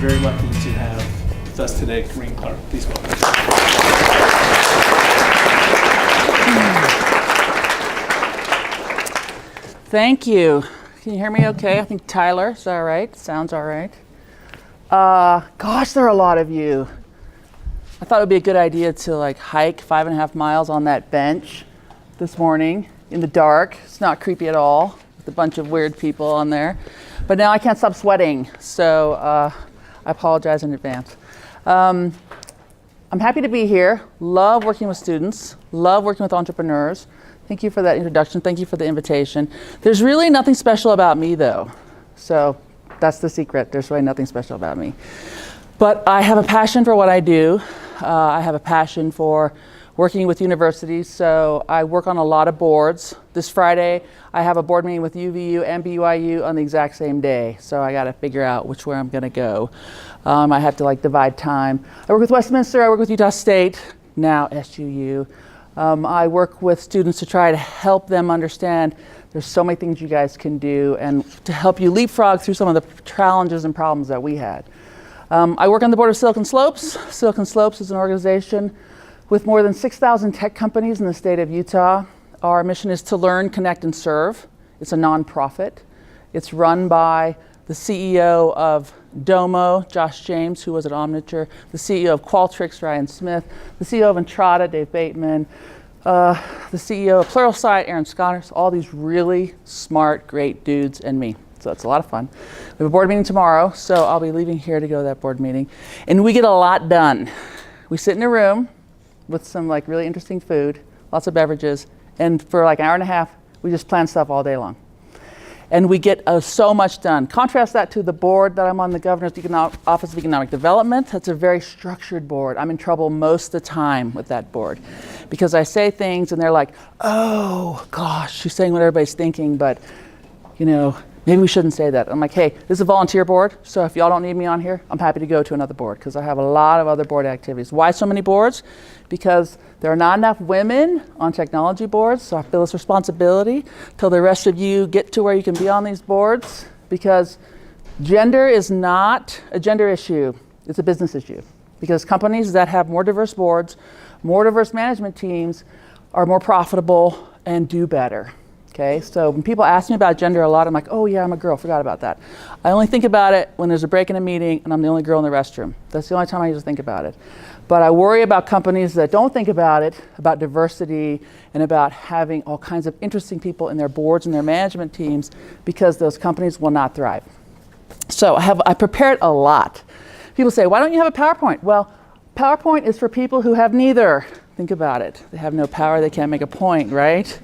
very lucky to have with us today Carine Clark. Please welcome. Thank you. Can you hear me okay? I think Tyler, is that all right? Sounds all right. Gosh, there are a lot of you. I thought it would be a good idea to hike 5.5 miles on that bench this morning in the dark. It's not creepy at all with a bunch of weird people on there. But now I can't stop sweating, so I apologize in advance. I'm happy to be here. Love working with students. Love working with entrepreneurs. Thank you for that introduction. Thank you for the invitation. There's really nothing special about me, though. So that's the secret. There's really nothing special about me. But I have a passion for what I do. I have a passion for working with universities. So I work on a lot of boards. This Friday, I have a board meeting with UVU and BYU on the exact same day. So I got to figure out which way I'm going to go. I have to divide time. I work with Westminster. I work with Utah State, now SUU. I work with students to try to help them understand there's so many things you guys can do and to help you leapfrog through some of the challenges and problems that we had. I work on the board of Silicon Slopes. Silicon Slopes is an organization with more than 6,000 tech companies in the state of Utah. Our mission is to learn, connect, and serve. It's a nonprofit. It's run by the CEO of Domo, Josh James, who was at Omniture, the CEO of Qualtrics, Ryan Smith, the CEO of Entrada, Dave Bateman, the CEO of Pluralsight, Aaron Sconnors, all these really smart, great dudes, and me. So it's a lot of fun. We have a board meeting tomorrow, so I'll be leaving here to go to that board meeting. And we get a lot done. We sit in a room with some really interesting food, lots of beverages, and for an hour and a half, we just plan stuff all day long. And we get so much done. Contrast that to the board that I'm on, the Governor's Office of Economic Development. That's a very structured board. I'm in trouble most of the time with that board because I say things and they're like, oh gosh, she's saying what everybody's thinking, but maybe we shouldn't say that. I'm like, hey, this is a volunteer board, so if y'all don't need me on here, I'm happy to go to another board because I have a lot of other board activities. Why so many boards? Because there are not enough women on technology boards, so I feel this responsibility till the rest of you get to where you can be on these boards, because gender is not a gender issue, it's a business issue. Because companies that have more diverse boards, more diverse management teams are more profitable and do better. Okay, so when people ask me about gender a lot, I'm like, oh yeah, I'm a girl, forgot about that. I only think about it when there's a break in a meeting and I'm the only girl in the restroom. That's the only time I usually think about it. But I worry about companies that don't think about it, about diversity, and about having all kinds of interesting people in their boards and their management teams, because those companies will not thrive. So I prepared a lot. People say, why don't you have a PowerPoint? Well, PowerPoint is for people who have neither. Think about it. They have no power, they can't make a point, right?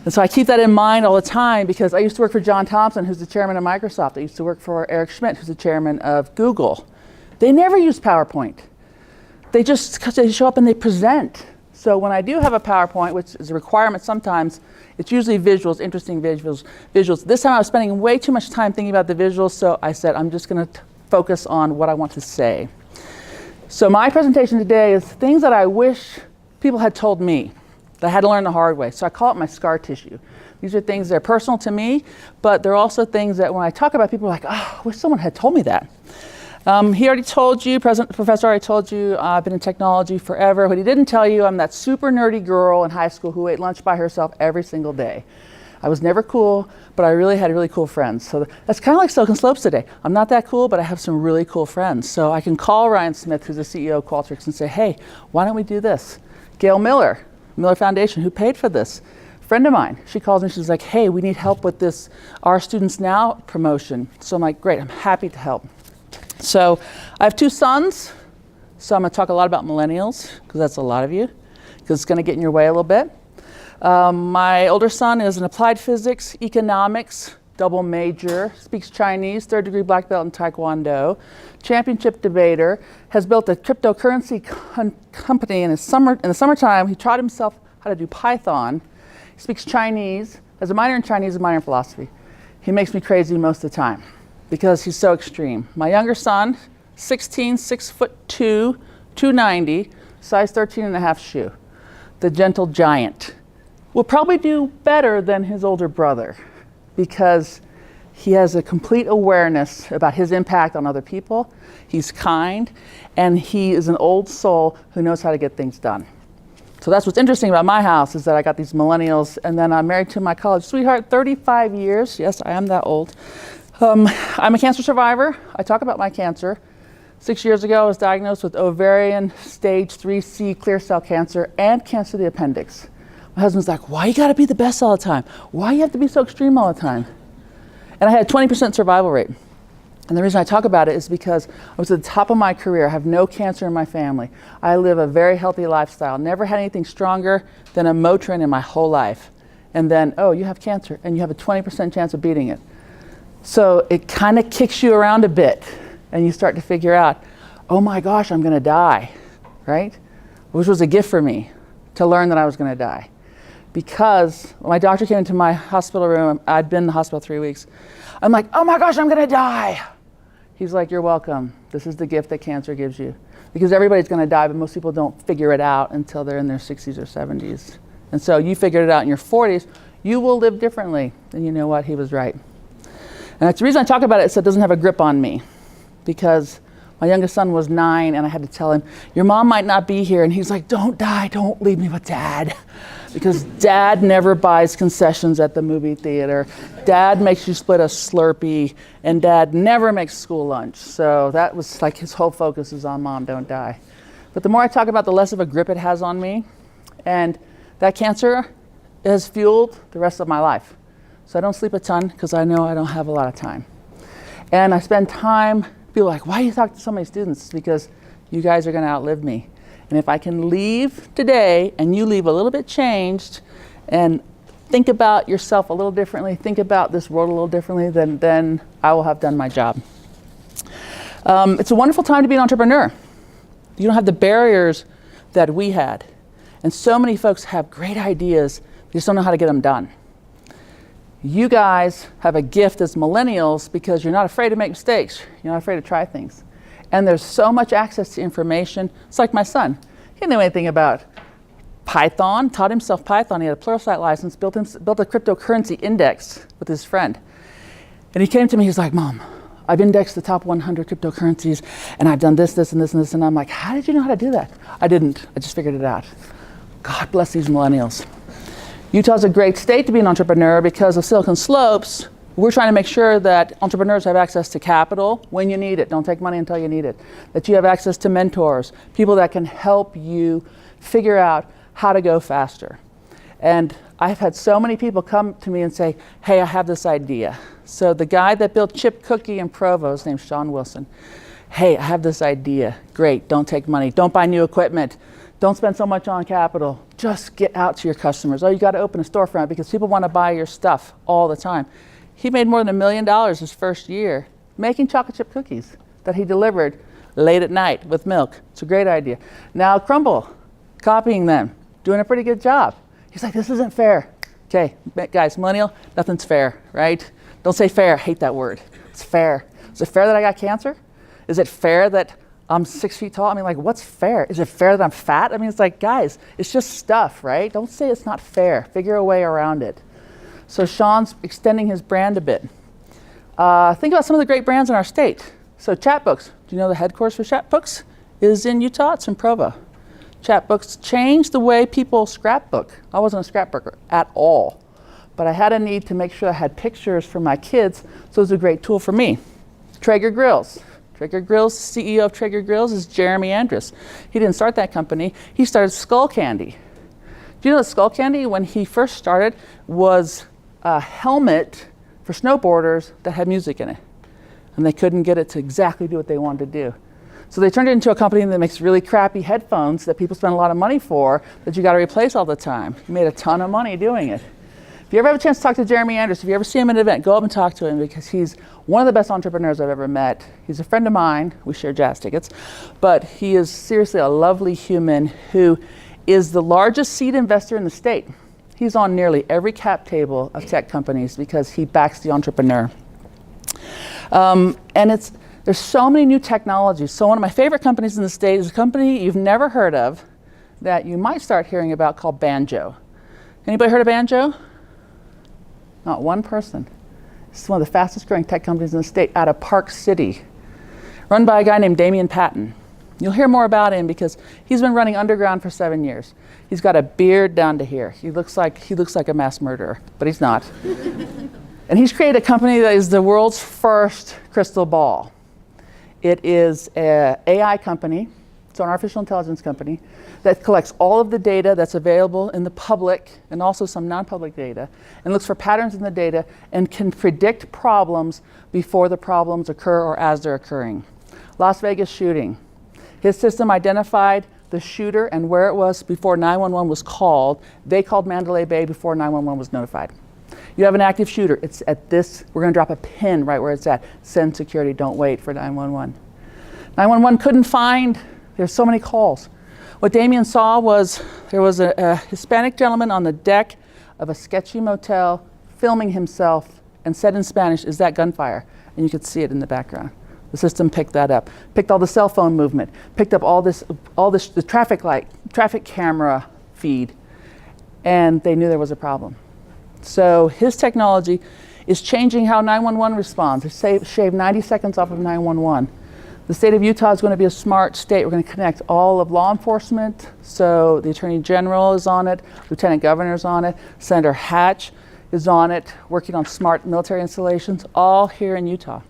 And so I keep that in mind all the time because I used to work for John Thompson, who's the chairman of Microsoft. I used to work for Eric Schmidt, who's the chairman of Google. They never use PowerPoint. They show up and they present. So when I do have a PowerPoint, which is a requirement sometimes, it's usually visuals, interesting visuals. This time I was spending way too much time thinking about the visuals, so I said I'm just going to focus on what I want to say. So my presentation today is things that I wish people had told me, that I had to learn the hard way. So I call it my scar tissue. These are things that are personal to me, but they're also things that when I talk about, people are like, oh, I wish someone had told me that. He already told you, Professor already told you, I've been in technology forever. What he didn't tell you, I'm that super nerdy girl in high school who ate lunch by herself every single day. I was never cool, but I really had really cool friends. So that's kind of like Silicon Slopes today. I'm not that cool, but I have some really cool friends. So I can call Ryan Smith, who's the CEO of Qualtrics, and say, hey, why don't we do this? Gail Miller Foundation, who paid for this, friend of mine, she calls me, she's like, hey, we need help with this Our Students Now promotion. So I'm like, great, I'm happy to help. So I have 2 sons, so I'm going to talk a lot about millennials, because that's a lot of you, because it's going to get in your way a little bit. My older son is in applied physics, economics, double major, speaks Chinese, 3rd degree black belt in Taekwondo, championship debater, has built a cryptocurrency company in the summertime. He taught himself how to do Python. He speaks Chinese, has a minor in Chinese, a minor in philosophy. He makes me crazy most of the time because he's so extreme. My younger son, 16, 6'2", 290, size 13.5 shoe, the gentle giant, will probably do better than his older brother because He has a complete awareness about his impact on other people. He's kind, and he is an old soul who knows how to get things done. So that's what's interesting about my house, is that I got these millennials, and then I'm married to my college sweetheart, 35 years. Yes, I am that old. I'm a cancer survivor. I talk about my cancer. 6 years ago, I was diagnosed with ovarian stage 3C clear cell cancer and cancer of the appendix. My husband's like, why you gotta be the best all the time? Why you have to be so extreme all the time? And I had a 20% survival rate. And the reason I talk about it is because I was at the top of my career. I have no cancer in my family. I live a very healthy lifestyle. Never had anything stronger than a Motrin in my whole life. And then, oh, you have cancer, and you have a 20% chance of beating it. So it kind of kicks you around a bit, and you start to figure out, oh my gosh, I'm gonna die, right? Which was a gift for me, to learn that I was gonna die. Because when my doctor came into my hospital room, I'd been in the hospital 3 weeks. I'm like, oh my gosh, I'm gonna die. He's like, you're welcome. This is the gift that cancer gives you. Because everybody's gonna die, but most people don't figure it out until they're in their 60s or 70s. And so you figured it out in your 40s, you will live differently. And you know what, he was right. And that's the reason I talk about it, so it doesn't have a grip on me. Because my youngest son was 9, and I had to tell him, your mom might not be here. And he's like, don't die, don't leave me with Dad. Because Dad never buys concessions at the movie theater. Dad makes you split a Slurpee, and Dad never makes school lunch. So that was like his whole focus is on Mom, don't die. But the more I talk about, the less of a grip it has on me. And that cancer has fueled the rest of my life. So I don't sleep a ton because I know I don't have a lot of time. And I spend time, people are like, why do you talk to so many students? It's because you guys are gonna outlive me. And if I can leave today and you leave a little bit changed and think about yourself a little differently, think about this world a little differently, then I will have done my job. It's a wonderful time to be an entrepreneur. You don't have the barriers that we had. And so many folks have great ideas, they just don't know how to get them done. You guys have a gift as millennials because you're not afraid to make mistakes. You're not afraid to try things. And there's so much access to information. It's like my son. He didn't know anything about Python, taught himself Python. He had a Pluralsight license, built a cryptocurrency index with his friend. And he came to me, he's like, Mom, I've indexed the top 100 cryptocurrencies, and I've done this, this, and this, and this. And I'm like, how did you know how to do that? I didn't. I just figured it out. God bless these millennials. Utah's a great state to be an entrepreneur because of Silicon Slopes. We're trying to make sure that entrepreneurs have access to capital when you need it. Don't take money until you need it. That you have access to mentors, people that can help you figure out how to go faster. And I've had so many people come to me and say, hey, I have this idea. So the guy that built Chip Cookie in Provo, his name's Sean Wilson. Hey, I have this idea. Great, don't take money. Don't buy new equipment. Don't spend so much on capital. Just get out to your customers. Oh, you got to open a storefront because people want to buy your stuff all the time. He made more than $1 million his first year making chocolate chip cookies that he delivered late at night with milk. It's a great idea. Now Crumble, copying them, doing a pretty good job. He's like, this isn't fair. Okay, guys, millennial, nothing's fair, right? Don't say fair, I hate that word. It's fair. Is it fair that I got cancer? Is it fair that I'm 6 feet tall? I mean, like, what's fair? Is it fair that I'm fat? I mean, it's like, guys, it's just stuff, right? Don't say it's not fair. Figure a way around it. So Sean's extending his brand a bit. Think about some of the great brands in our state. So Chatbooks, do you know the headquarters for Chatbooks is in Utah? It's in Provo. Chatbooks changed the way people scrapbook. I wasn't a scrapbooker at all, but I had a need to make sure I had pictures for my kids, so it was a great tool for me. Traeger Grills. Traeger Grills, CEO of Traeger Grills is Jeremy Andrus. He didn't start that company. He started Skull Candy. Do you know that Skull Candy, when he first started, was a helmet for snowboarders that had music in it. And they couldn't get it to exactly do what they wanted to do. So they turned it into a company that makes really crappy headphones that people spend a lot of money for that you got to replace all the time. He made a ton of money doing it. If you ever have a chance to talk to Jeremy Andrus, if you ever see him at an event, go up and talk to him because he's one of the best entrepreneurs I've ever met. He's a friend of mine. We share jazz tickets. But he is seriously a lovely human who is the largest seed investor in the state. He's on nearly every cap table of tech companies because he backs the entrepreneur. There's so many new technologies. So one of my favorite companies in the state is a company you've never heard of that you might start hearing about called Banjo. Anybody heard of Banjo? Not one person. It's one of the fastest growing tech companies in the state out of Park City, run by a guy named Damian Patton. You'll hear more about him because he's been running underground for 7 years. He's got a beard down to here. He looks like a mass murderer, but he's not. And he's created a company that is the world's first crystal ball. It is an AI company. It's an artificial intelligence company that collects all of the data that's available in the public and also some non-public data and looks for patterns in the data and can predict problems before the problems occur or as they're occurring. Las Vegas shooting. His system identified the shooter and where it was before 911 was called. They called Mandalay Bay before 911 was notified. You have an active shooter. It's at this. We're going to drop a pin right where it's at. Send security. Don't wait for 911. 911 couldn't find. There's so many calls. What Damien saw was there was a Hispanic gentleman on the deck of a sketchy motel filming himself and said in Spanish, "Is that gunfire?" And you could see it in the background. The system picked that up, picked all the cell phone movement, picked up all this, the traffic camera feed, and they knew there was a problem. So his technology is changing how 911 responds. It shaved 90 seconds off of 911. The state of Utah is going to be a smart state. We're going to connect all of law enforcement. So the Attorney General is on it, Lieutenant Governor is on it, Senator Hatch is on it, working on smart military installations, all here in Utah.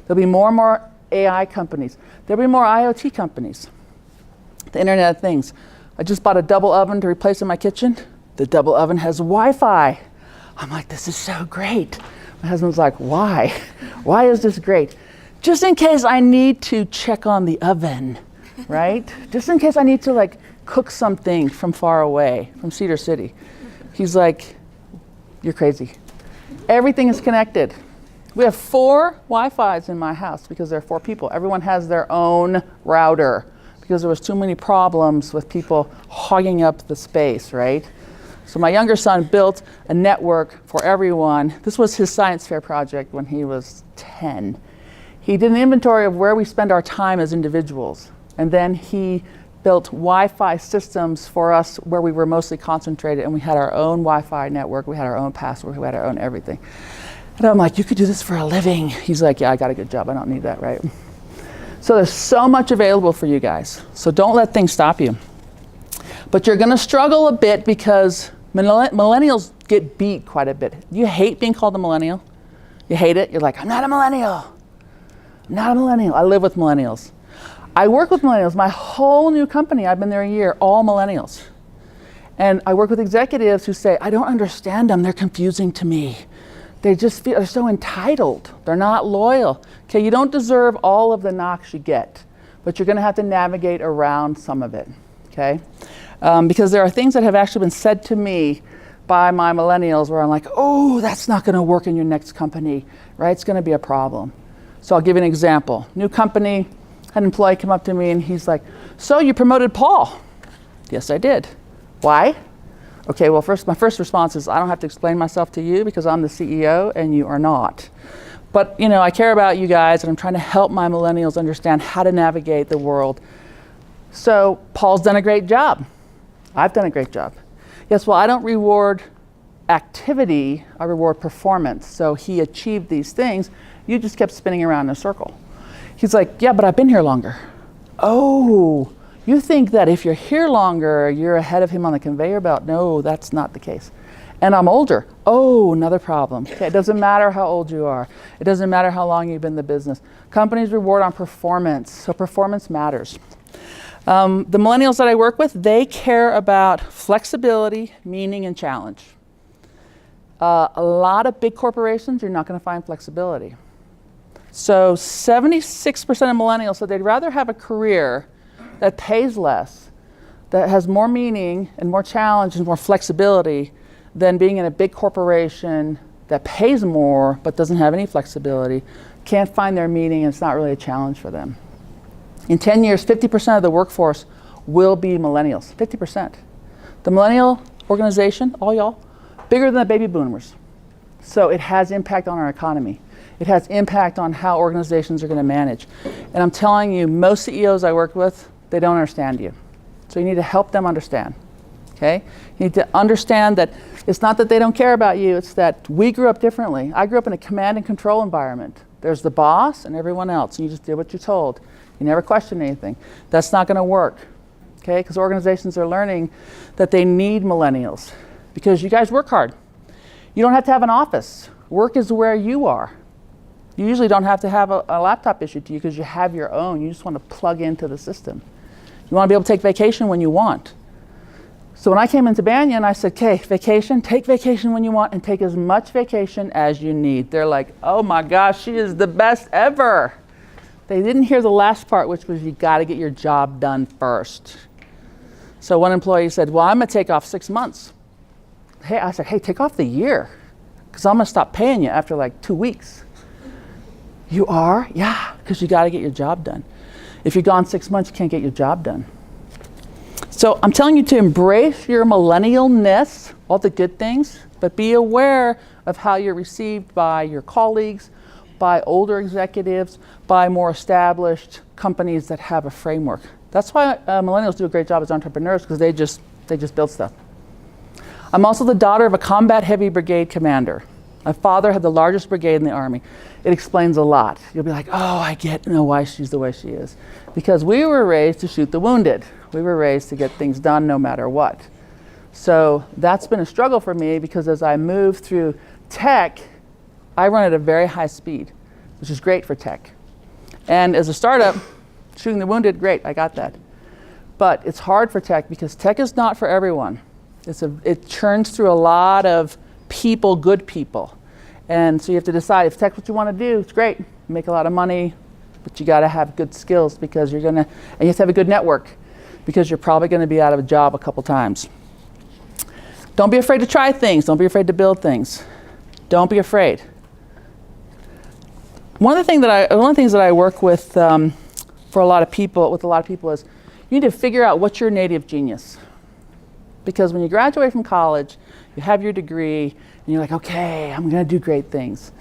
There'll be more and more AI companies. There'll be more IoT companies. The Internet of Things. I just bought a double oven to replace in my kitchen. The double oven has Wi-Fi. I'm like, this is so great. My husband's like, why? Why is this great? Just in case I need to check on the oven, right? Just in case I need to like cook something from far away, from Cedar City. He's like, you're crazy. Everything is connected. We have 4 Wi-Fis in my house because there are 4 people. Everyone has their own router because there was too many problems with people hogging up the space, right? So my younger son built a network for everyone. This was his science fair project when he was 10. He did an inventory of where we spend our time as individuals. And then he built Wi-Fi systems for us where we were mostly concentrated, and we had our own Wi-Fi network, we had our own password, we had our own everything. And I'm like, you could do this for a living. He's like, yeah, I got a good job, I don't need that, right? So there's so much available for you guys. So don't let things stop you. But you're gonna struggle a bit because millennials get beat quite a bit. You hate being called a millennial? You hate it? You're like, I'm not a millennial. I'm not a millennial. I live with millennials. I work with millennials. My whole new company, I've been there a year, all millennials. And I work with executives who say, I don't understand them, they're confusing to me. They just feel, they're so entitled. They're not loyal. Okay, you don't deserve all of the knocks you get, but you're gonna have to navigate around some of it, okay? Because there are things that have actually been said to me by my millennials where I'm like, oh, that's not gonna work in your next company, right? It's gonna be a problem. So I'll give you an example. New company, had an employee come up to me and he's like, so you promoted Paul? Yes, I did. Why? Okay, well, my first response is I don't have to explain myself to you because I'm the CEO and you are not. But you know, I care about you guys and I'm trying to help my millennials understand how to navigate the world. So Paul's done a great job. I've done a great job. Yes, well, I don't reward activity, I reward performance. So he achieved these things, you just kept spinning around in a circle. He's like, yeah, but I've been here longer. Oh, you think that if you're here longer, you're ahead of him on the conveyor belt. No, that's not the case. And I'm older. Oh, another problem. Okay, it doesn't matter how old you are. It doesn't matter how long you've been in the business. Companies reward on performance, so performance matters. The millennials that I work with, they care about flexibility, meaning, and challenge. A lot of big corporations, you're not going to find flexibility. So 76% of millennials said they'd rather have a career that pays less, that has more meaning and more challenge and more flexibility than being in a big corporation that pays more but doesn't have any flexibility, can't find their meaning, and it's not really a challenge for them. In 10 years, 50% of the workforce will be millennials, 50%. The millennial organization, all y'all, bigger than the baby boomers. So it has impact on our economy. It has impact on how organizations are going to manage. And I'm telling you, most CEOs I work with, they don't understand you. So you need to help them understand. okay? You need to understand that it's not that they don't care about you, it's that we grew up differently. I grew up in a command and control environment. There's the boss and everyone else, and you just did what you're told. You never question anything. That's not gonna work, okay? Because organizations are learning that they need millennials because you guys work hard. You don't have to have an office. Work is where you are. You usually don't have to have a laptop issued to you because you have your own. You just want to plug into the system. You want to be able to take vacation when you want. So when I came into Banyan, I said, okay, vacation, take vacation when you want and take as much vacation as you need. They're like, oh my gosh, she is the best ever. They didn't hear the last part, which was you got to get your job done first. So one employee said, well, I'm going to take off 6 months. Hey, I said, hey, take off the year because I'm going to stop paying you after like 2 weeks. You are? Yeah, because you got to get your job done. If you're gone 6 months, you can't get your job done. So I'm telling you to embrace your millennialness, all the good things, but be aware of how you're received by your colleagues, by older executives, by more established companies that have a framework. That's why millennials do a great job as entrepreneurs because they just build stuff. I'm also the daughter of a combat heavy brigade commander. My father had the largest brigade in the Army. It explains a lot. You'll be like, oh, I know why she's the way she is. Because we were raised to shoot the wounded. We were raised to get things done no matter what. So that's been a struggle for me because as I move through tech, I run at a very high speed, which is great for tech. And as a startup, shooting the wounded, great, I got that. But it's hard for tech because tech is not for everyone. It churns through a lot of people, good people. And so you have to decide if tech's what you want to do, it's great, make a lot of money, but you got to have good skills because and you have to have a good network because you're probably going to be out of a job a couple times. Don't be afraid to try things. Don't be afraid to build things. Don't be afraid. One of the things that I work with for a lot of people is you need to figure out what's your native genius. Because when you graduate from college, you have your degree, and you're like, okay, I'm going to do great things.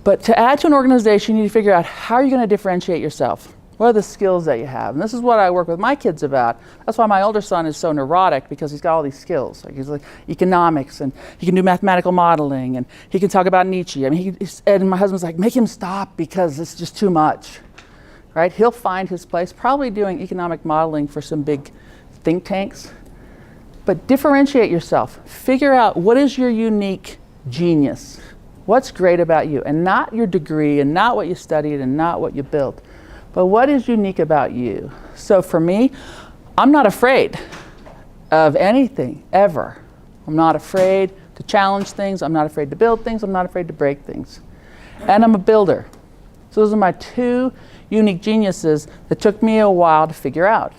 But to add to an organization, you need to figure out how are you going to differentiate yourself? What are the skills that you have? And this is what I work with my kids about. That's why my older son is so neurotic because he's got all these skills. Like he's like economics, and he can do mathematical modeling, and he can talk about Nietzsche. I mean, and my husband's like, make him stop because it's just too much, right? He'll find his place, probably doing economic modeling for some big think tanks. But differentiate yourself. Figure out what is your unique genius. What's great about you, and not your degree, and not what you studied, and not what you built, but what is unique about you. So for me, I'm not afraid of anything, ever. I'm not afraid to challenge things. I'm not afraid to build things. I'm not afraid to break things. And I'm a builder. So those are my two unique geniuses that took me a while to figure out.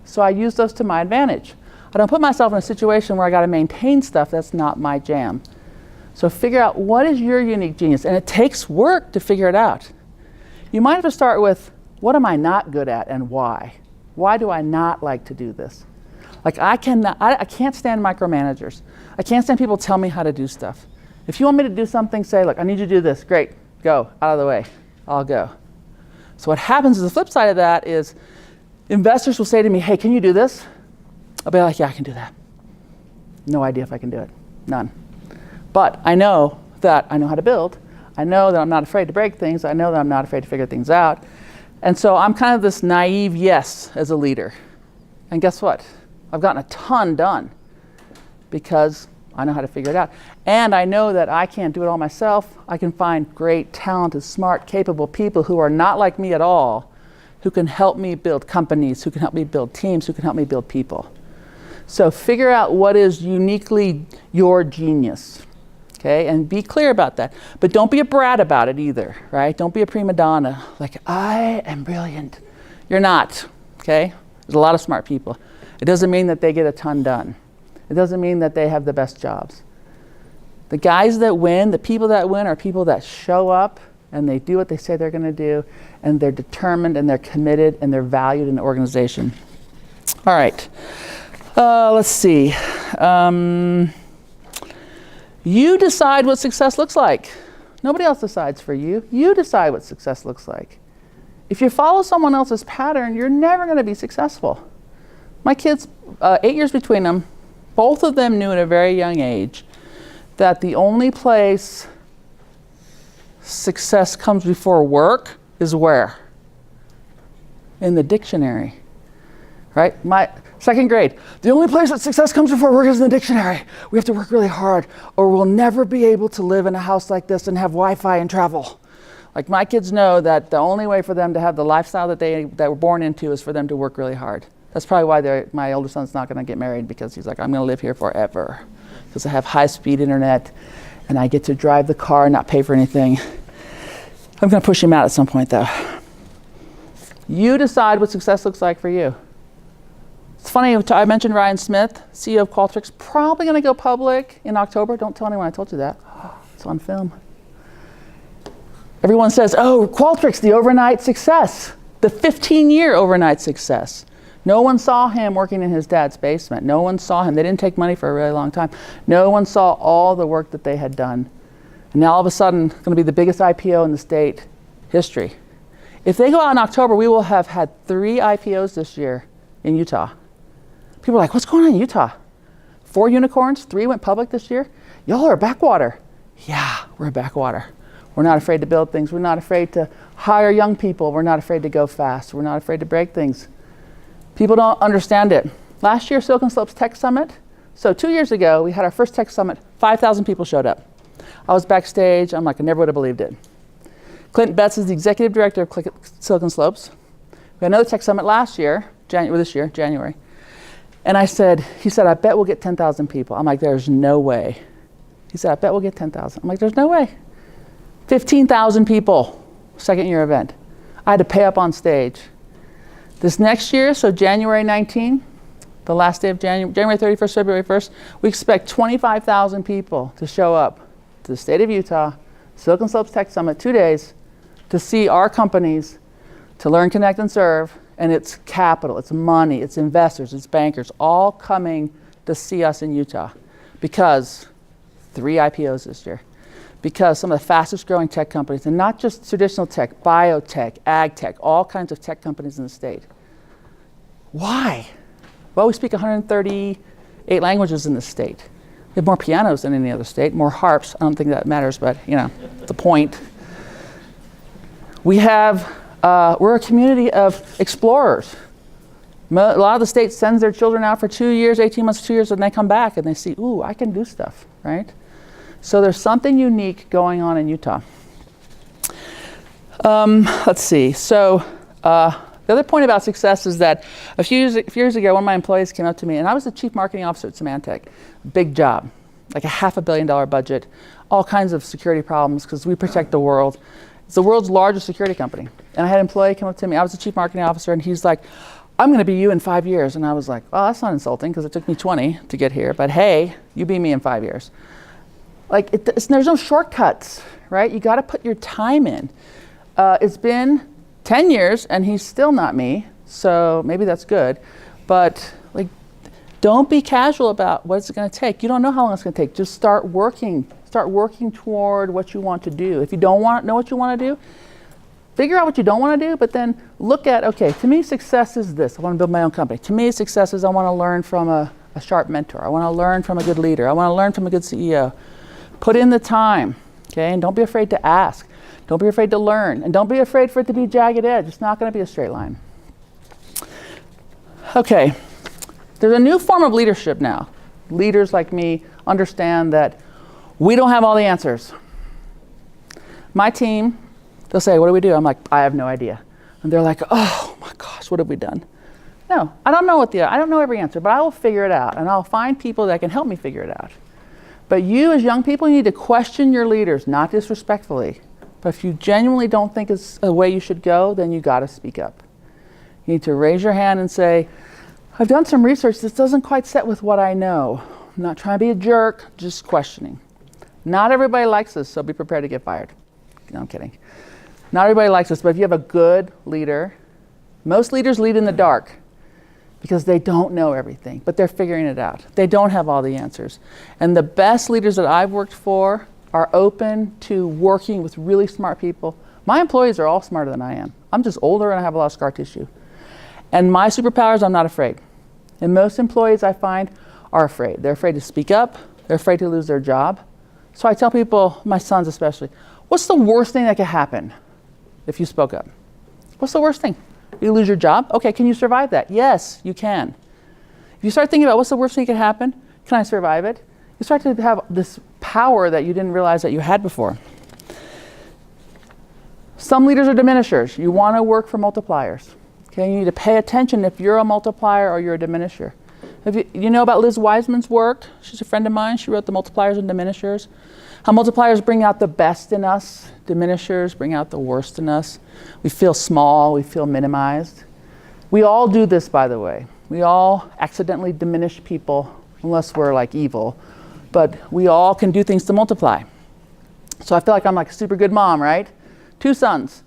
So I use those to my advantage. I don't put myself in a situation where I got to maintain stuff that's not my jam. So figure out what is your unique genius, and it takes work to figure it out. You might have to start with, what am I not good at and why? Why do I not like to do this? Like I can't stand micromanagers. I can't stand people tell me how to do stuff. If you want me to do something, say, look, I need you to do this. Great, go, out of the way, I'll go. So what happens is the flip side of that is investors will say to me, hey, can you do this? I'll be like, yeah, I can do that. No idea if I can do it, none. But I know that I know how to build. I know that I'm not afraid to break things. I know that I'm not afraid to figure things out. And so I'm kind of this naive yes as a leader. And guess what? I've gotten a ton done because I know how to figure it out. And I know that I can't do it all myself. I can find great, talented, smart, capable people who are not like me at all, who can help me build companies, who can help me build teams, who can help me build people. So figure out what is uniquely your genius, okay? And be clear about that. But don't be a brat about it either, right? Don't be a prima donna, like, I am brilliant. You're not, okay? There's a lot of smart people. It doesn't mean that they get a ton done. It doesn't mean that they have the best jobs. The guys that win, the people that win are people that show up and they do what they say they're gonna do, and they're determined and they're committed and they're valued in the organization. All right. Let's see. You decide what success looks like. Nobody else decides for you. You decide what success looks like. If you follow someone else's pattern, you're never going to be successful. My kids, 8 years between them, Both of them knew at a very young age that the only place success comes before work is where? In the dictionary, right? My second grade, the only place that success comes before work is in the dictionary. We have to work really hard or we'll never be able to live in a house like this and have Wi-Fi and travel. Like my kids know that the only way for them to have the lifestyle that they were born into is for them to work really hard. That's probably why my older son's not going to get married, because he's like, I'm going to live here forever because I have high-speed internet and I get to drive the car and not pay for anything. I'm going to push him out at some point, though. You decide what success looks like for you. It's funny, I mentioned Ryan Smith, CEO of Qualtrics, probably going to go public in October. Don't tell anyone I told you that. It's on film. Everyone says, oh, Qualtrics, the overnight success, the 15-year overnight success. No one saw him working in his dad's basement. No one saw him. They didn't take money for a really long time. No one saw all the work that they had done. And now all of a sudden, it's going to be the biggest IPO in the state history. If they go out in October, we will have had 3 IPOs this year in Utah. People are like, what's going on in Utah? 4 unicorns, 3 went public this year. Y'all are a backwater. Yeah, we're a backwater. We're not afraid to build things. We're not afraid to hire young people. We're not afraid to go fast. We're not afraid to break things. People don't understand it. Last year, Silicon Slopes Tech Summit. So 2 years ago, we had our first tech summit. 5,000 people showed up. I was backstage. I'm like, I never would have believed it. Clinton Betts is the executive director of Silicon Slopes. We had another tech summit last year, this year, January. And he said, I bet we'll get 10,000 people. I'm like, there's no way. He said, I bet we'll get 10,000. I'm like, there's no way. 15,000 people, second year event. I had to pay up on stage. This next year, so January 19, the last day of January 31st, February 1st, we expect 25,000 people to show up to the state of Utah, Silicon Slopes Tech Summit, 2 days, to see our companies, to learn, connect, and serve. And it's capital, it's money, it's investors, it's bankers, all coming to see us in Utah because 3 IPOs this year. Because some of the fastest growing tech companies, and not just traditional tech, biotech, ag tech, all kinds of tech companies in the state. Why? Well, we speak 138 languages in the state. We have more pianos than any other state, more harps. I don't think that matters, but the point. We're a community of explorers. A lot of the states sends their children out for 2 years, 18 months, 2 years, and they come back and they see, ooh, I can do stuff, right? So there's something unique going on in Utah. Let's see. So the other point about success is that a few years ago, one of my employees came up to me, and I was the chief marketing officer at Symantec. Big job, like a $500 million budget, all kinds of security problems because we protect the world. It's the world's largest security company. And I had an employee come up to me. I was the chief marketing officer, and he's like, I'm going to be you in 5 years. And I was like, well, that's not insulting because it took me 20 to get here. But hey, you be me in 5 years. Like, there's no shortcuts, right? You got to put your time in. It's been 10 years, and he's still not me. So maybe that's good. But like, don't be casual about what it's going to take. You don't know how long it's going to take. Just start working. Start working toward what you want to do. If you don't know what you want to do, figure out what you don't want to do, but then look at, okay, to me success is this. I want to build my own company. To me success is I want to learn from a sharp mentor. I want to learn from a good leader. I want to learn from a good CEO. Put in the time, okay? And don't be afraid to ask. Don't be afraid to learn. And don't be afraid for it to be jagged edge. It's not going to be a straight line. Okay, there's a new form of leadership now. Leaders like me understand that we don't have all the answers. My team, they'll say, what do we do? I'm like, I have no idea. And they're like, oh my gosh, what have we done? No, I don't know every answer, but I will figure it out. And I'll find people that can help me figure it out. But you as young people, you need to question your leaders, not disrespectfully. But if you genuinely don't think it's a way you should go, then you got to speak up. You need to raise your hand and say, I've done some research. This doesn't quite set with what I know. I'm not trying to be a jerk, just questioning. Not everybody likes this, so be prepared to get fired. No, I'm kidding. Not everybody likes this, but if you have a good leader, most leaders lead in the dark because they don't know everything, but they're figuring it out. They don't have all the answers. And the best leaders that I've worked for are open to working with really smart people. My employees are all smarter than I am. I'm just older and I have a lot of scar tissue. And my superpower is I'm not afraid. And most employees I find are afraid. They're afraid to speak up. They're afraid to lose their job. So I tell people, my sons especially, what's the worst thing that could happen if you spoke up? What's the worst thing? You lose your job? Okay, can you survive that? Yes, you can. If you start thinking about what's the worst thing that could happen, can I survive it? You start to have this power that you didn't realize that you had before. Some leaders are diminishers. You want to work for multipliers. Okay, you need to pay attention if you're a multiplier or you're a diminisher. If you know about Liz Wiseman's work? She's a friend of mine. She wrote The Multipliers and Diminishers. How multipliers bring out the best in us. Diminishers bring out the worst in us. We feel small. We feel minimized. We all do this, by the way. We all accidentally diminish people, unless we're like evil. But we all can do things to multiply. So I feel like I'm like a super good mom, right? 2 sons.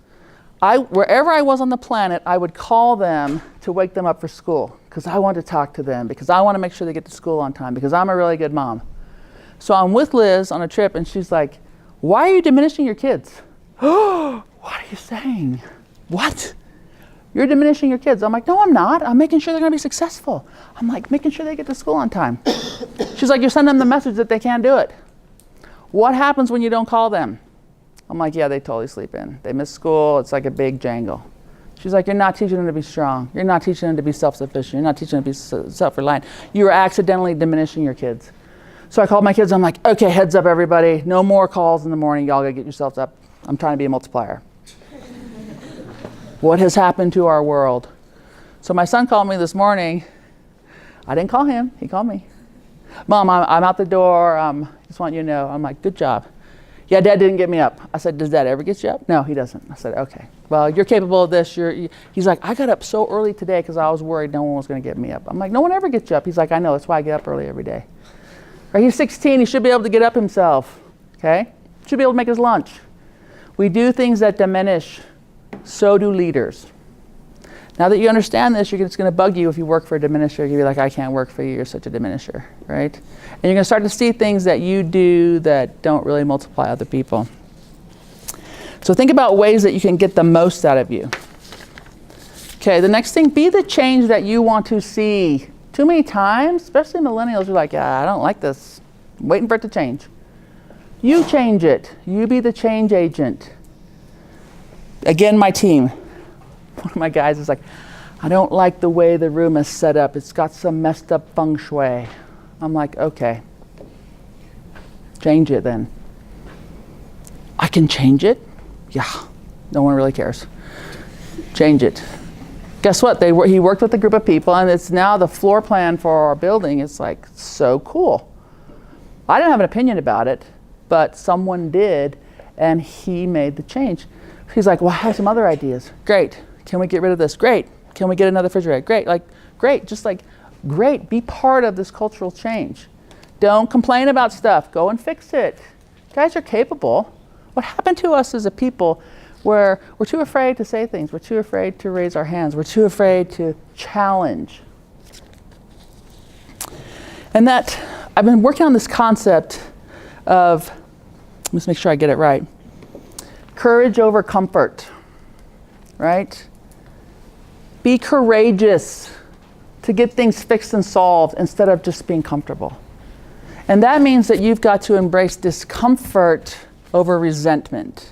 Wherever I was on the planet, I would call them to wake them up for school because I want to talk to them, because I want to make sure they get to school on time, because I'm a really good mom. So I'm with Liz on a trip, and she's like, why are you diminishing your kids? What are you saying? What? You're diminishing your kids. I'm like, no, I'm not. I'm making sure they're going to be successful. I'm like, making sure they get to school on time. She's like, you're sending them the message that they can't do it. What happens when you don't call them? I'm like, yeah, they totally sleep in. They miss school. It's like a big jangle. She's like, you're not teaching them to be strong. You're not teaching them to be self-sufficient. You're not teaching them to be self-reliant. You are accidentally diminishing your kids. So I called my kids. I'm like, okay, heads up, everybody. No more calls in the morning. Y'all gotta get yourselves up. I'm trying to be a multiplier. What has happened to our world? So my son called me this morning. I didn't call him. He called me. Mom, I'm out the door. Just want you to know. I'm like, good job. Yeah, Dad didn't get me up. I said, does Dad ever get you up? No, he doesn't. I said, okay. Well, you're capable of this. He's like, I got up so early today because I was worried no one was going to get me up. I'm like, no one ever gets you up. He's like, I know. That's why I get up early every day. Right? He's 16. He should be able to get up himself. Okay? Should be able to make his lunch. We do things that diminish. So do leaders. Now that you understand this, it's going to bug you if you work for a diminisher. You'll be like, I can't work for you. You're such a diminisher, right? And you're going to start to see things that you do that don't really multiply other people. So think about ways that you can get the most out of you. Okay, the next thing, be the change that you want to see. Too many times, especially millennials, are like, I don't like this. I'm waiting for it to change. You change it. You be the change agent. Again, my team. One of my guys is like, I don't like the way the room is set up. It's got some messed up feng shui. I'm like, okay. Change it then. I can change it? Yeah. No one really cares. Change it. Guess what? He worked with a group of people, and it's now the floor plan for our building. It's like so cool. I didn't have an opinion about it, but someone did, and he made the change. He's like, well, I have some other ideas. Great. Can we get rid of this? Great. Can we get another refrigerator? Great. Great. Just like, great. Be part of this cultural change. Don't complain about stuff. Go and fix it. You guys are capable. What happened to us as a people where we're too afraid to say things. We're too afraid to raise our hands. We're too afraid to challenge. And that I've been working on this concept of, let's make sure I get it right. Courage over comfort, right? Be courageous to get things fixed and solved instead of just being comfortable. And that means that you've got to embrace discomfort over resentment.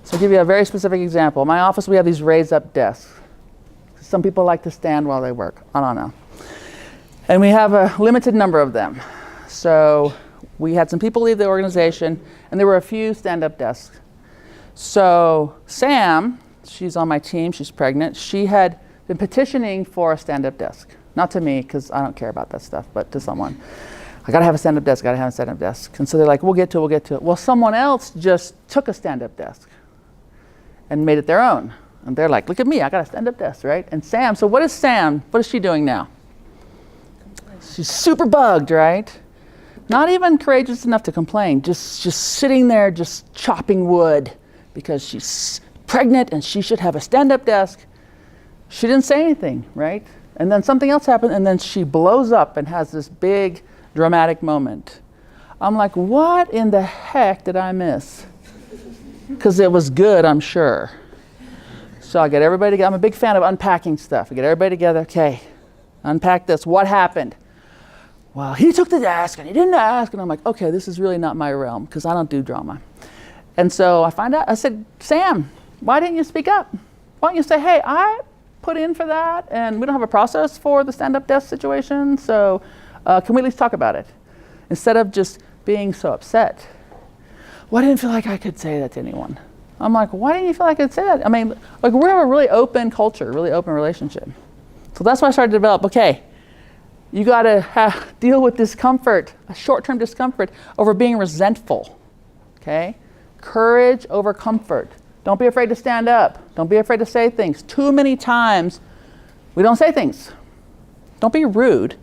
So I'll give you a very specific example. In my office, we have these raised up desks. Some people like to stand while they work. I don't know. And we have a limited number of them. So we had some people leave the organization, and there were a few stand-up desks. So Sam, she's on my team, she's pregnant. She had been petitioning for a stand-up desk. Not to me, because I don't care about that stuff, but to someone. I gotta have a stand-up desk, gotta have a stand-up desk. And so they're like, we'll get to it. Well, someone else just took a stand-up desk and made it their own. And they're like, look at me, I got a stand-up desk, right? And Sam, so what is she doing now? She's super bugged, right? Not even courageous enough to complain, just sitting there, just chopping wood. Because she's pregnant and she should have a stand-up desk. She didn't say anything, right? And then something else happened, and then she blows up and has this big dramatic moment. I'm like, what in the heck did I miss? Because it was good, I'm sure. So I get everybody together. I'm a big fan of unpacking stuff. I get everybody together. Okay, unpack this. What happened? well, he took the desk and he didn't ask. And I'm like, okay, this is really not my realm because I don't do drama. And so I find out, I said, Sam, why didn't you speak up? Why don't you say, hey, I put in for that and we don't have a process for the stand-up desk situation, so can we at least talk about it? Instead of just being so upset. Well, I didn't feel like I could say that to anyone. I'm like, why didn't you feel like I could say that? I mean, like we have a really open culture, really open relationship. So that's why I started to develop, okay, you gotta deal with discomfort, a short-term discomfort over being resentful, okay? Courage over comfort. Don't be afraid to stand up. Don't be afraid to say things. Too many times we don't say things. Don't be rude.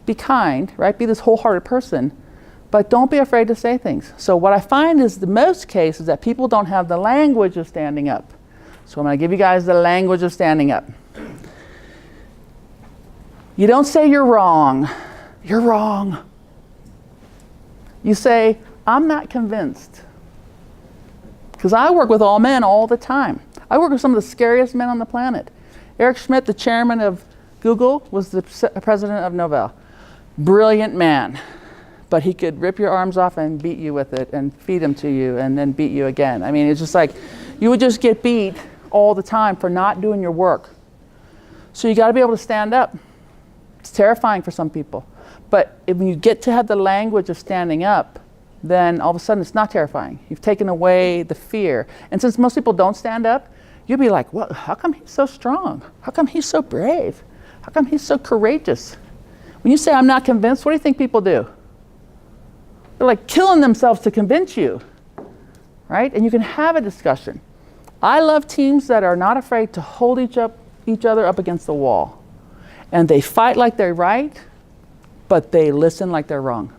Be kind, right? Be this wholehearted person, but don't be afraid to say things. So what I find is the most cases that people don't have the language of standing up. So I'm going to give you guys the language of standing up. You don't say you're wrong. You're wrong. You say, I'm not convinced. Because I work with all men all the time. I work with some of the scariest men on the planet. Eric Schmidt, the chairman of Google, was the president of Novell. Brilliant man. But he could rip your arms off and beat you with it and feed them to you and then beat you again. I mean, it's just like, you would just get beat all the time for not doing your work. So you got to be able to stand up. It's terrifying for some people. But when you get to have the language of standing up, then all of a sudden it's not terrifying. You've taken away the fear. And since most people don't stand up, you'll be like, well, how come he's so strong? How come he's so brave? How come he's so courageous? When you say, I'm not convinced, what do you think people do? They're like killing themselves to convince you, right? And you can have a discussion. I love teams that are not afraid to hold each other up against the wall. And they fight like they're right, but they listen like they're wrong.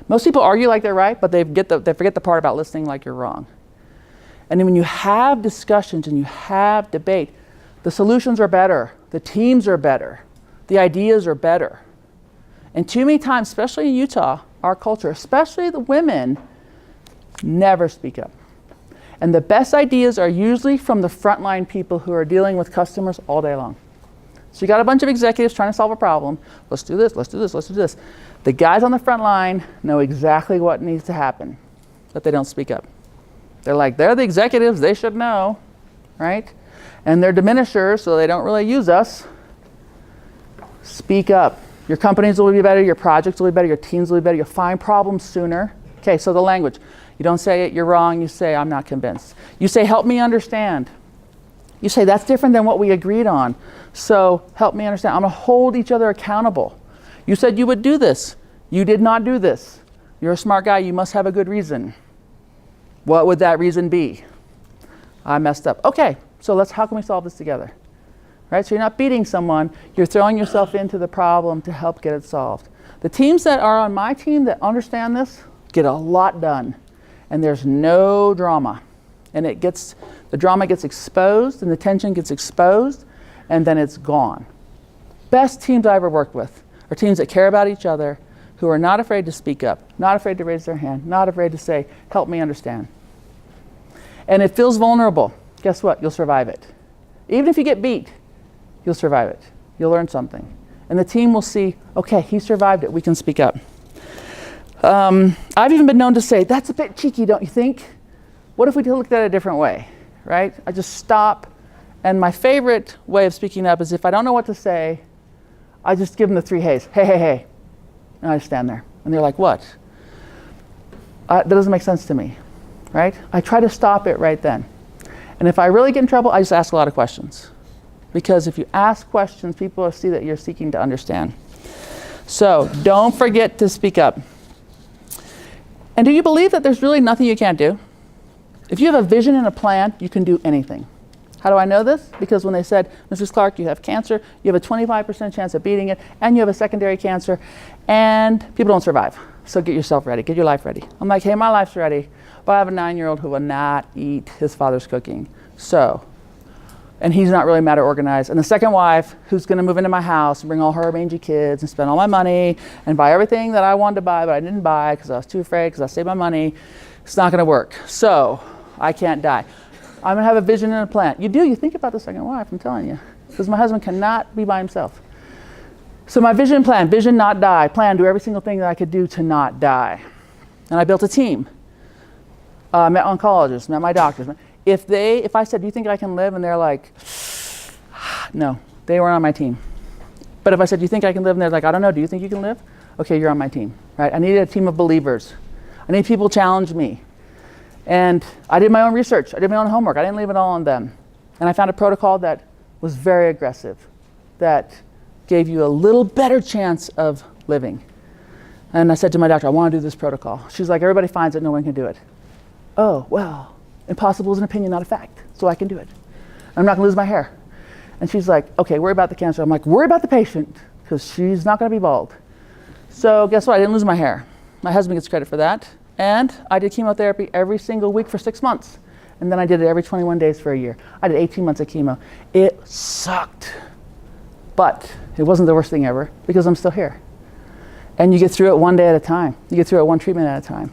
Most people argue like they're right, but they forget the part about listening like you're wrong. And then when you have discussions and you have debate, the solutions are better, the teams are better, the ideas are better. And too many times, especially in Utah, our culture, especially the women, never speak up. And the best ideas are usually from the frontline people who are dealing with customers all day long. So you got a bunch of executives trying to solve a problem. Let's do this, let's do this, let's do this. The guys on the front line know exactly what needs to happen, but they don't speak up. They're like, they're the executives, they should know, right? And they're diminishers, so they don't really use us. Speak up. Your companies will be better, your projects will be better, your teams will be better, you'll find problems sooner. Okay, so the language. You don't say it, you're wrong, you say, I'm not convinced. You say, help me understand. You say, that's different than what we agreed on. So help me understand. I'm gonna hold each other accountable. You said you would do this. You did not do this. You're a smart guy, you must have a good reason. What would that reason be? I messed up. Okay, so how can we solve this together? Right, so you're not beating someone, you're throwing yourself into the problem to help get it solved. The teams that are on my team that understand this get a lot done. And there's no drama. And the drama gets exposed and the tension gets exposed and then it's gone. Best teams I ever worked with are teams that care about each other, who are not afraid to speak up, not afraid to raise their hand, not afraid to say, help me understand. And it feels vulnerable. Guess what? You'll survive it. Even if you get beat, you'll survive it. You'll learn something. And the team will see, okay, he survived it, we can speak up. I've even been known to say, that's a bit cheeky, don't you think? What if we looked at it a different way, right? I just stop. And my favorite way of speaking up is if I don't know what to say, I just give them the 3 H's. Hey, hey, hey. And I just stand there. And they're like, what? That doesn't make sense to me, right? I try to stop it right then. And if I really get in trouble, I just ask a lot of questions. Because if you ask questions, people will see that you're seeking to understand. So don't forget to speak up. And do you believe that there's really nothing you can't do? If you have a vision and a plan, you can do anything. How do I know this? Because when they said, Mrs. Clark, you have cancer, you have a 25% chance of beating it, and you have a secondary cancer, and people don't survive. So get yourself ready, get your life ready. I'm like, hey, my life's ready, but I have a 9-year-old who will not eat his father's cooking. So, and he's not really mad or organized. And the second wife, who's gonna move into my house and bring all her mangy kids and spend all my money and buy everything that I wanted to buy, but I didn't buy because I was too afraid, because I saved my money. It's not gonna work. So, I can't die. I'm gonna have a vision and a plan. You think about the second wife, I'm telling you. Because my husband cannot be by himself. So my vision plan, vision, not die. Plan, do every single thing that I could do to not die. And I built a team. Met oncologists, met my doctors. If I said, do you think I can live? And they're like, no, they weren't on my team. But if I said, do you think I can live? And they're like, I don't know, do you think you can live? Okay, you're on my team, right? I needed a team of believers. I need people to challenge me. And I did my own research. I did my own homework. I didn't leave it all on them. And I found a protocol that was very aggressive, that gave you a little better chance of living. And I said to my doctor, I want to do this protocol. She's like, everybody finds it, no one can do it. Oh, well, impossible is an opinion, not a fact, so I can do it. I'm not going to lose my hair. And she's like, okay, worry about the cancer. I'm like, worry about the patient, because she's not going to be bald. So guess what? I didn't lose my hair. My husband gets credit for that. And I did chemotherapy every single week for 6 months. And then I did it every 21 days for a year. I did 18 months of chemo. It sucked. But it wasn't the worst thing ever, because I'm still here. And you get through it one day at a time. You get through it one treatment at a time.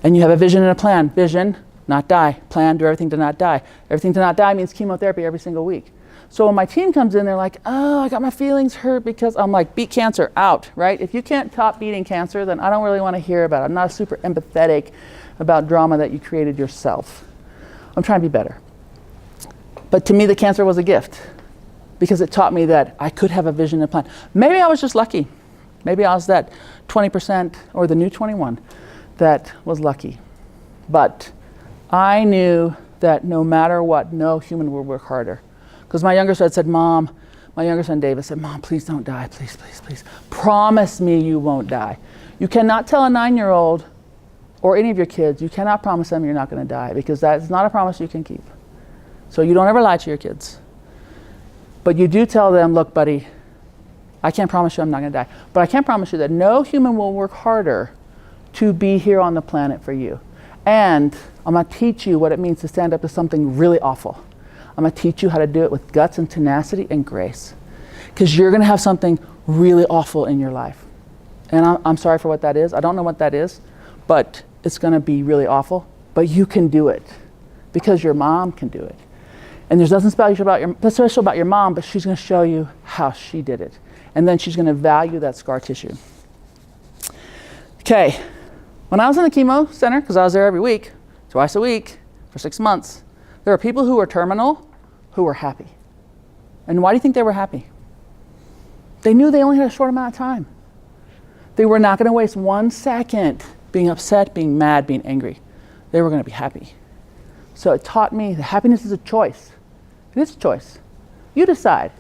And you have a vision and a plan. Vision, not die. Plan, do everything to not die. Everything to not die means chemotherapy every single week. So when my team comes in, they're like, oh, I got my feelings hurt because I'm like, beat cancer, out, right? If you can't top beating cancer, then I don't really want to hear about it. I'm not super empathetic about drama that you created yourself. I'm trying to be better. But to me, the cancer was a gift, because it taught me that I could have a vision and plan. Maybe I was just lucky. Maybe I was that 20% or the new 21 that was lucky. But I knew that no matter what, no human would work harder. Because my younger son said, Mom, my younger son David said, Mom, please don't die, please, please, please. Promise me you won't die. You cannot tell a 9-year-old or any of your kids, you cannot promise them you're not going to die, because that is not a promise you can keep. So you don't ever lie to your kids. But you do tell them, look, buddy, I can't promise you I'm not going to die. But I can promise you that no human will work harder to be here on the planet for you. And I'm going to teach you what it means to stand up to something really awful. I'm going to teach you how to do it with guts and tenacity and grace. Because you're going to have something really awful in your life. And I'm sorry for what that is. I don't know what that is. But it's going to be really awful. But you can do it. Because your mom can do it. And there's nothing special about your mom, but she's going to show you how she did it. And then she's going to value that scar tissue. Okay. When I was in the chemo center, because I was there every week, twice a week, for 6 months, there were people who were terminal who were happy. And why do you think they were happy? They knew they only had a short amount of time. They were not going to waste 1 second being upset, being mad, being angry. They were going to be happy. So it taught me that happiness is a choice. It is a choice. You decide.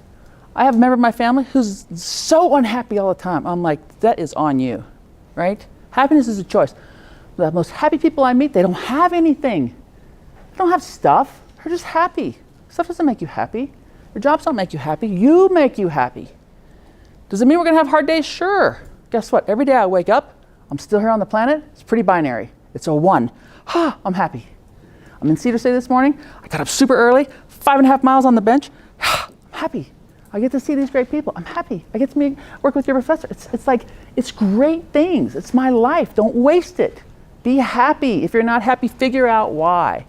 I have a member of my family who's so unhappy all the time. I'm like, that is on you, right? Happiness is a choice. The most happy people I meet, they don't have anything. They don't have stuff. They're just happy. Stuff doesn't make you happy. Your jobs don't make you happy. You make you happy. Does it mean we're going to have hard days? Sure. Guess what? Every day I wake up, I'm still here on the planet. It's pretty binary. It's a 1. I'm happy. I'm in Cedar City this morning. I got up super early, 5.5 miles on the bench. I'm happy. I get to see these great people. I'm happy. I get to work with your professor. It's like, it's great things. It's my life. Don't waste it. Be happy. If you're not happy, figure out why.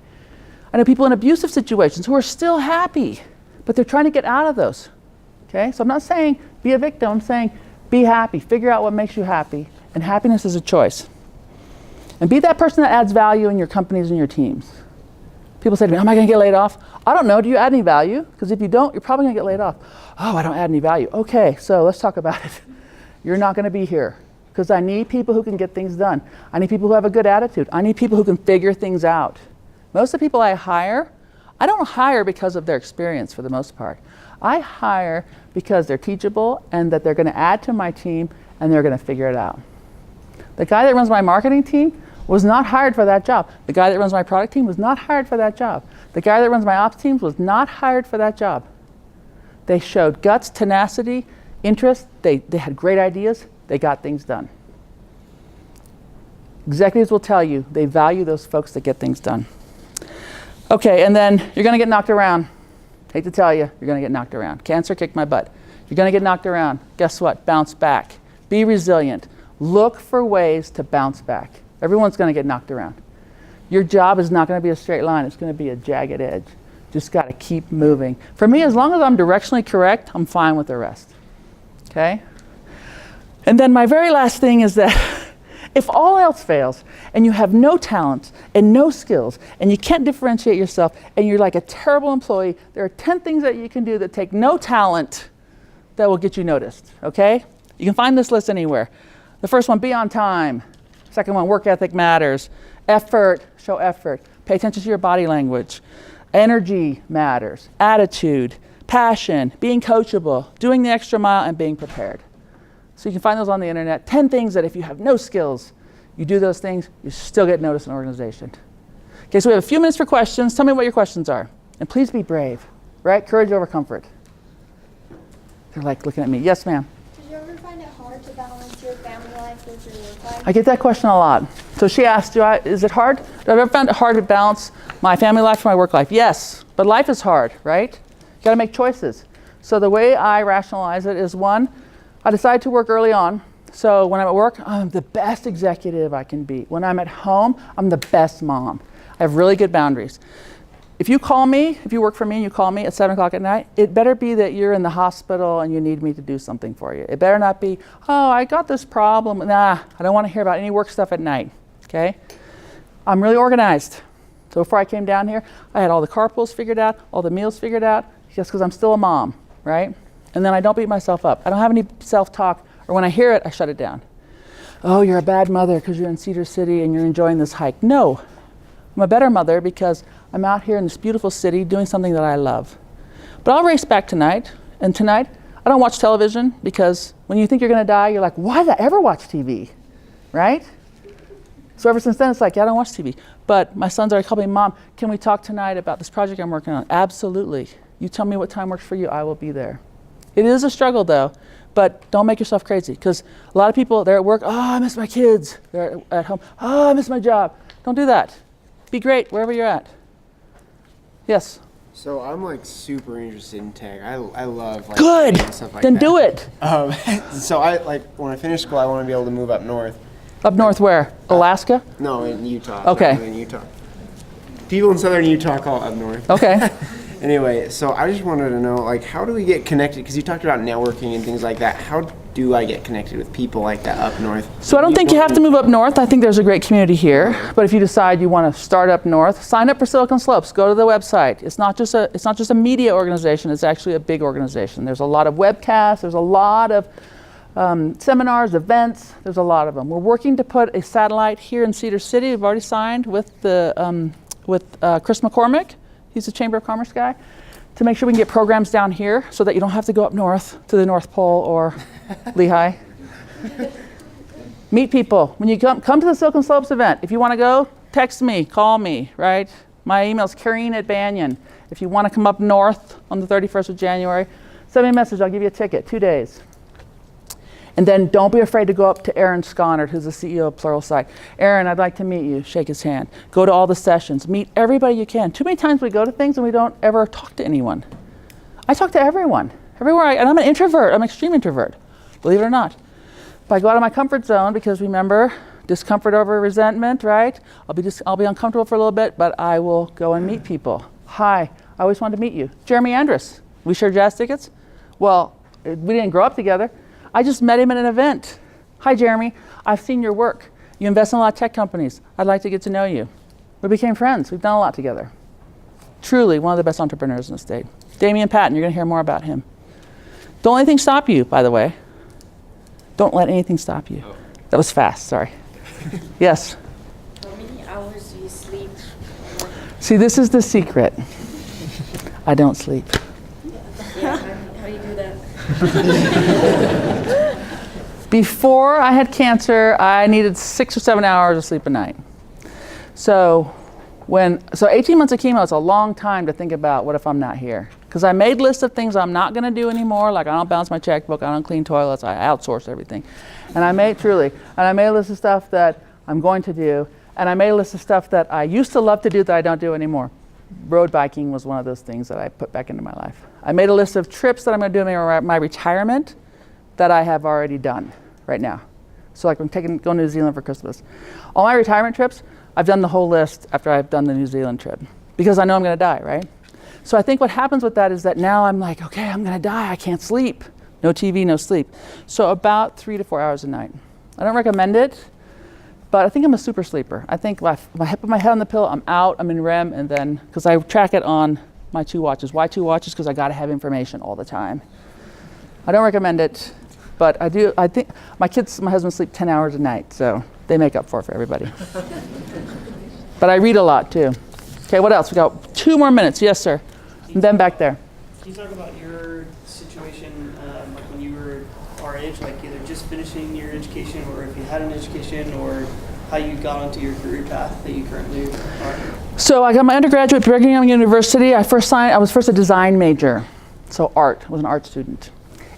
I know people in abusive situations who are still happy, but they're trying to get out of those. Okay? So I'm not saying be a victim. I'm saying be happy. Figure out what makes you happy. And happiness is a choice. And be that person that adds value in your companies and your teams. People say to me, am I going to get laid off? I don't know. Do you add any value? Because if you don't, you're probably going to get laid off. Oh, I don't add any value. Okay, so let's talk about it. You're not going to be here. Because I need people who can get things done. I need people who have a good attitude. I need people who can figure things out. Most of the people I hire, I don't hire because of their experience for the most part. I hire because they're teachable and that they're going to add to my team and they're going to figure it out. The guy that runs my marketing team was not hired for that job. The guy that runs my product team was not hired for that job. The guy that runs my ops teams was not hired for that job. They showed guts, tenacity, interest. They had great ideas. They got things done. Executives will tell you they value those folks that get things done. Okay, and then you're going to get knocked around. Hate to tell you, you're going to get knocked around. Cancer kicked my butt. You're going to get knocked around. Guess what? Bounce back. Be resilient. Look for ways to bounce back. Everyone's going to get knocked around. Your job is not going to be a straight line. It's going to be a jagged edge. Just got to keep moving. For me, as long as I'm directionally correct, I'm fine with the rest. okay? And then my very last thing is that if all else fails and you have no talent and no skills and you can't differentiate yourself and you're like a terrible employee, there are 10 things that you can do that take no talent that will get you noticed, okay? You can find this list anywhere. The first one, be on time. Second one, work ethic matters. Effort, show effort. Pay attention to your body language. Energy matters. Attitude, passion, being coachable, doing the extra mile, and being prepared. So you can find those on the internet. 10 things that if you have no skills, you do those things, you still get noticed in an organization. Okay, so we have a few minutes for questions. Tell me what your questions are. And please be brave, right? Courage over comfort. They're like looking at me. Yes, ma'am. Did you ever find it hard to balance your family life with your work life? I get that question a lot. So she asked, is it hard? Have I ever found it hard to balance my family life and my work life? Yes, but life is hard, right? You gotta make choices. So the way I rationalize it is, one, I decided to work early on. So when I'm at work, I'm the best executive I can be. When I'm at home, I'm the best mom. I have really good boundaries. If you call me, if you work for me and you call me at 7 o'clock at night, it better be that you're in the hospital and you need me to do something for you. It better not be, oh, I got this problem. Nah, I don't want to hear about any work stuff at night, okay? I'm really organized. So before I came down here, I had all the carpools figured out, all the meals figured out, just because I'm still a mom, right? And then I don't beat myself up. I don't have any self-talk, or when I hear it, I shut it down. Oh, you're a bad mother because you're in Cedar City and you're enjoying this hike. No, I'm a better mother because I'm out here in this beautiful city doing something that I love. But I'll race back tonight, and tonight, I don't watch television because when you think you're gonna die, you're like, why did I ever watch TV, right? So ever since then, it's like, yeah, I don't watch TV. But my sons already called me, Mom, can we talk tonight about this project I'm working on? Absolutely. You tell me what time works for you, I will be there. It is a struggle though, but don't make yourself crazy, because a lot of people, they're at work, oh, I miss my kids. They're at home, oh, I miss my job. Don't do that. Be great wherever you're at. Yes? So I'm like super interested in tech. I love like Good, and stuff like then that. do it. So I like when I finish school, I want to be able to move up north. Up north where? Alaska? No, in Utah. Okay. No, in Utah. People in southern Utah call it up north. Okay. Anyway, so I just wanted to know, like, how do we get connected? Because you talked about networking and things like that. How do I get connected with people like that up north? So I don't think you have to move up north. I think there's a great community here. But if you decide you want to start up north, sign up for Silicon Slopes. Go to the website. It's not just a media organization. It's actually a big organization. There's a lot of webcasts. There's a lot of seminars, events. There's a lot of them. We're working to put a satellite here in Cedar City. We've already signed with Chris McCormick. He's a Chamber of Commerce guy, to make sure we can get programs down here so that you don't have to go up north to the North Pole or Lehigh. Meet people. When you come to the Silicon Slopes event, if you want to go, text me, call me, right? My email is Carine@Banyan. If you want to come up north on the 31st of January, send me a message. I'll give you a ticket, 2 days. And then don't be afraid to go up to Aaron Sconard, who's the CEO of Pluralsight. Aaron, I'd like to meet you. Shake his hand. Go to all the sessions. Meet everybody you can. Too many times we go to things and we don't ever talk to anyone. I talk to everyone. And I'm an introvert. I'm an extreme introvert, believe it or not. But I go out of my comfort zone because, remember, discomfort over resentment, right? I'll be uncomfortable for a little bit, but I will go and meet people. Hi, I always wanted to meet you. Jeremy Andrus. We share jazz tickets? Well, we didn't grow up together. I just met him at an event. Hi, Jeremy. I've seen your work. You invest in a lot of tech companies. I'd like to get to know you. We became friends. We've done a lot together. Truly one of the best entrepreneurs in the state. Damian Patton, you're going to hear more about him. Don't let anything stop you, by the way. Don't let anything stop you. That was fast, sorry. Yes? How many hours do you sleep? See, this is the secret. I don't sleep. Yeah, how do you do that? Before I had cancer, I needed 6 or 7 hours of sleep a night. So 18 months of chemo is a long time to think about what if I'm not here. Because I made lists of things I'm not going to do anymore, like I don't balance my checkbook, I don't clean toilets, I outsource everything. And I made a list of stuff that I'm going to do, and I made a list of stuff that I used to love to do that I don't do anymore. Road biking was one of those things that I put back into my life. I made a list of trips that I'm going to do in my retirement that I have already done right now. So like I'm going to New Zealand for Christmas. All my retirement trips, I've done the whole list after I've done the New Zealand trip because I know I'm going to die, right? So I think what happens with that is that now I'm like, okay, I'm going to die. I can't sleep. No TV, no sleep. So about 3 to 4 hours a night. I don't recommend it, but I think I'm a super sleeper. I think if I put my head on the pillow, I'm out, I'm in REM, and then, because I track it on my 2 watches. Why 2 watches? Because I gotta have information all the time. I don't recommend it, but I think my husband sleep 10 hours a night, so they make up for it for everybody. But I read a lot too. Okay, what else? We got 2 more minutes. Yes, sir. And then back there. Can you talk about your situation, like when you were our age, like either just finishing your education, or if you had an education, or how you got onto your career path that you currently are? So I got my undergraduate at Brigham Young University. I was first a design major, so art. I was an art student.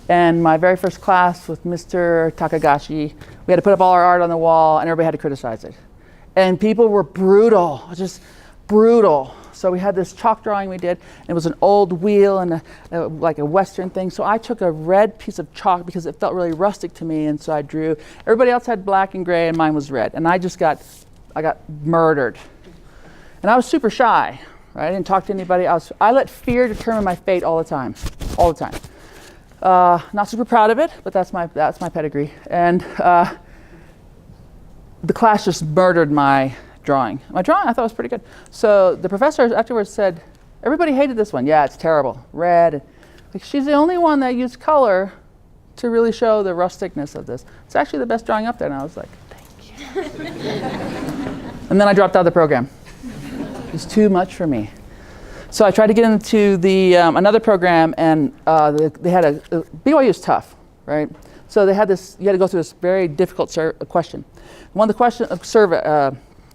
And my very first class with Mr. Takagashi, we had to put up all our art on the wall, and everybody had to criticize it. And people were brutal, just brutal. So we had this chalk drawing we did, and it was an old wheel and like a Western thing. So I took a red piece of chalk because it felt really rustic to me, and so I drew. Everybody else had black and gray, and mine was red. And I got murdered. And I was super shy, right? I didn't talk to anybody. I let fear determine my fate all the time. Not super proud of it, but that's my pedigree. And the class just murdered my drawing. My drawing I thought was pretty good. So the professor afterwards said, everybody hated this one. Yeah, it's terrible. Red. Like, she's the only one that used color to really show the rusticness of this. It's actually the best drawing up there. And I was like, thank you. And then I dropped out of the program. It was too much for me. So I tried to get into the another program, and they had BYU is tough, right? So they had this, you had to go through this very difficult question. One of the questions,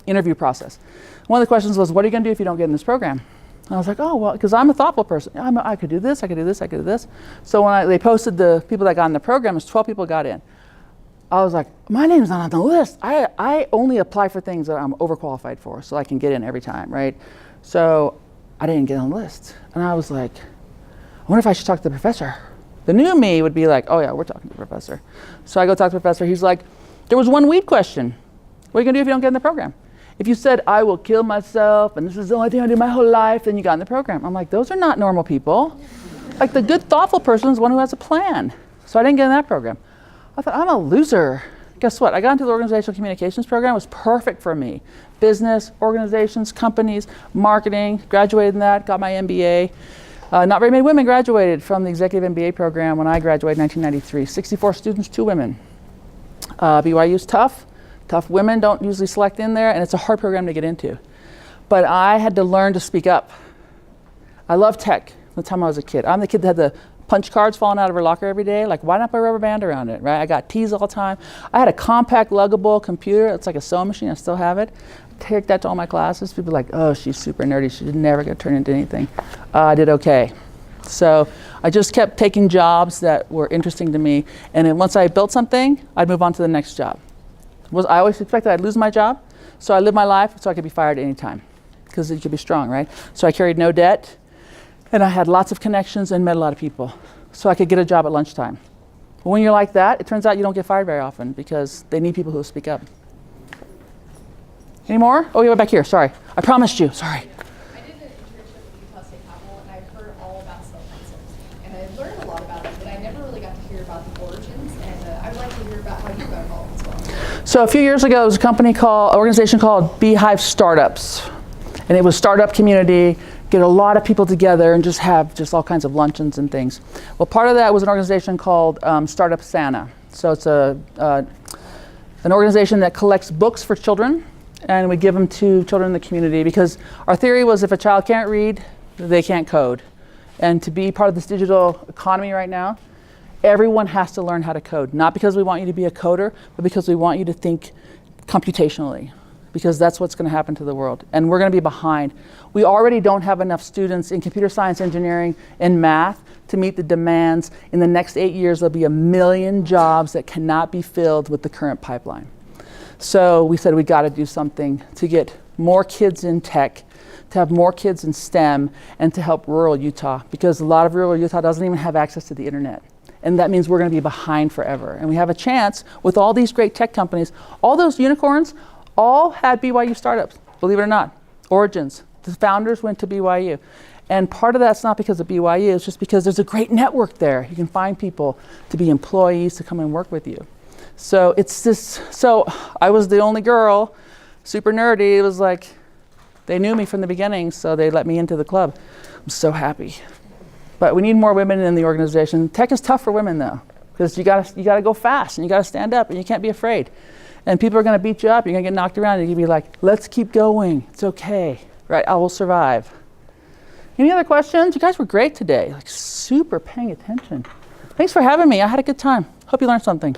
interview process. One of the questions was, what are you gonna do if you don't get in this program? And I was like, oh, well, because I'm a thoughtful person. I could do this, I could do this, I could do this. So when they posted the people that got in the program, it was 12 people got in. I was like, my name's not on the list. I only apply for things that I'm overqualified for, so I can get in every time, right? So I didn't get on the list. And I was like, I wonder if I should talk to the professor. The new me would be like, oh yeah, we're talking to the professor. So I go talk to the professor. He's like, there was one weed question. What are you gonna do if you don't get in the program? If you said, I will kill myself, and this is the only thing I do my whole life, then you got in the program. I'm like, those are not normal people. Like, the good, thoughtful person is one who has a plan. So I didn't get in that program. I thought, I'm a loser. Guess what? I got into the organizational communications program. It was perfect for me. Business, organizations, companies, marketing, graduated in that, got my MBA. Not very many women graduated from the executive MBA program when I graduated in 1993. 64 students, 2 women. BYU's tough. Tough women don't usually select in there, and it's a hard program to get into. But I had to learn to speak up. I love tech from the time I was a kid. I'm the kid that had the punch cards falling out of her locker every day. Like, why not put a rubber band around it, right? I got teased all the time. I had a compact, luggable computer. It's like a sewing machine. I still have it. Take that to all my classes. People are like, oh, she's super nerdy. She's never going to turn into anything. I did okay. So I just kept taking jobs that were interesting to me. And then once I built something, I'd move on to the next job. I always expected I'd lose my job. So I lived my life so I could be fired at any time, because you could be strong, right? So I carried no debt, and I had lots of connections and met a lot of people. So I could get a job at lunchtime. But when you're like that, it turns out you don't get fired very often, because they need people who will speak up. Any more? Oh, you're back here. Sorry. I promised you. Sorry. I did an internship at Utah State Capitol, and I've heard all about self-concepts. And I learned a lot about it, but I never really got to hear about the origins, and I would like to hear about how you got involved as well. So a few years ago, there was an organization called Beehive Startups. And it was startup community, get a lot of people together and just have all kinds of luncheons and things. Well, part of that was an organization called Startup Santa. So it's an organization that collects books for children, and we give them to children in the community, because our theory was if a child can't read, they can't code. And to be part of this digital economy right now, everyone has to learn how to code. Not because we want you to be a coder, but because we want you to think computationally, because that's what's going to happen to the world. And we're going to be behind. We already don't have enough students in computer science, engineering, and math to meet the demands. In the next 8 years, there'll be 1 million jobs that cannot be filled with the current pipeline. So we said we got to do something to get more kids in tech, to have more kids in STEM, and to help rural Utah, because a lot of rural Utah doesn't even have access to the internet. And that means we're going to be behind forever. And we have a chance with all these great tech companies. All those unicorns all had BYU startups, believe it or not. Origins. The founders went to BYU. And part of that's not because of BYU, it's just because there's a great network there. You can find people to be employees to come and work with you. So it's this, so I was the only girl, super nerdy. It was like, they knew me from the beginning, so they let me into the club. I'm so happy. But we need more women in the organization. Tech is tough for women though, because you gotta go fast and you gotta stand up and you can't be afraid. And people are gonna beat you up, you're gonna get knocked around, and you're gonna be like, let's keep going, it's okay, right? I will survive. Any other questions? You guys were great today, like super paying attention. Thanks for having me, I had a good time. Hope you learned something.